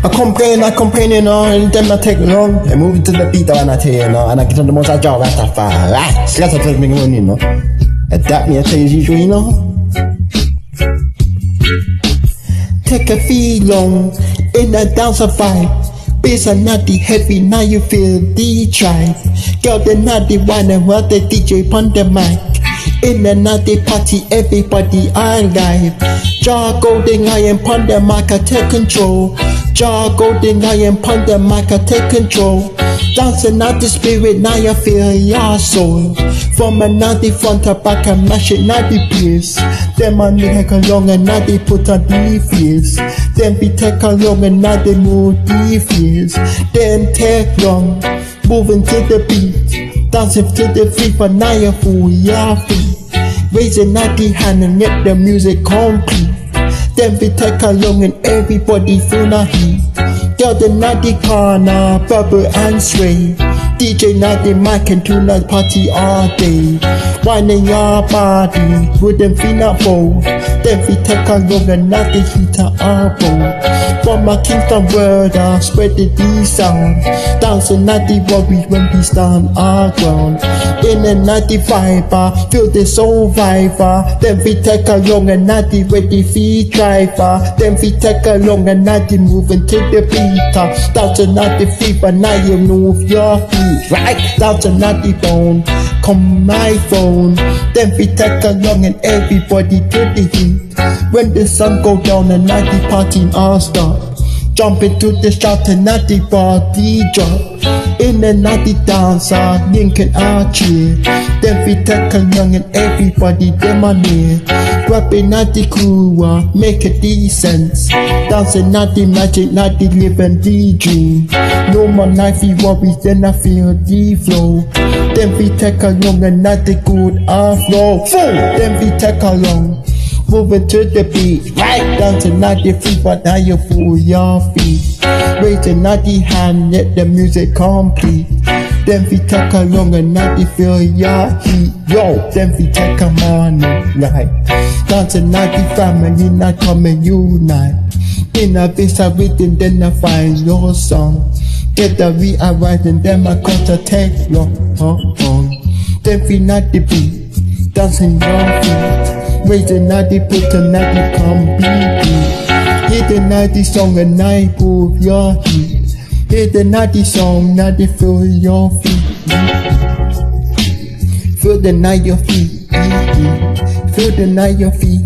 I complain, you know, and then I take it long. I move it to the beat when I tell you know, and I get on the most I job at that far. Right, so that's what I'm you know. Adapt me, I tell you know. Take a feel long in a dance of vibe. Bass are not the heavy, now you feel the tribe. Girl, they're not the one and what the DJ pon the mic. In a naughty party, everybody alive. Jaw golden iron pon the mic, I take control. Jaw golden iron pon the mic, I take control. Dancing out the spirit, now you feel your soul. From a naughty front to back, I mash it, not the place. Then my nigga along and now they put on the face. Then we take along and now they move the face. Then take long, moving to the beat. Dancing to the feet, but now you fool your feet. Raising out the hand and get the music complete. Then we take along and everybody feel the heat. Girl, the naughty corner, bubble and sway. DJ not the mic and tune the party all day. Winding your body, wouldn't feel not bold. Then we take along and not the heater all bold. From my Kingston world, I spread the sound. Dancing at the worries when we stand our ground. In a naughty viber, feel the soul viber. Then we take along and not the ready feet driver. Then we take along and not the moving to the beat. Dancing at the feet, but now you move your feet. Right, dancing at the bone. Come my phone. Then we take along and everybody to the heat. When the sun go down and night the party all start. Jump into the shot and not the body drop. In and out the dancer, linking our cheer. Then we take along and everybody them on near. Grabbing at the crew, make a decent. Dancing at the magic, not the living the dream. No more knifey worries, then I feel the flow. Then we take along and not the good flow. Then we take along, moving to the beat. Right down to not the feet, but now you fool your feet. Raising not the hand, let the music complete. Then we take along and not the feel your heat. Yo, then we take a morning night. Dancing not the family, not coming unite. In a base of rhythm, then I find your song. Get the rearrange and then I cut a take long. Then we not the beat, dancing your feet. Raising not the put and not the complete. Hit the naughty song and I move your heat. Hit the naughty song, now they feel your feet. Feel the night your feet. Feel the night your feet.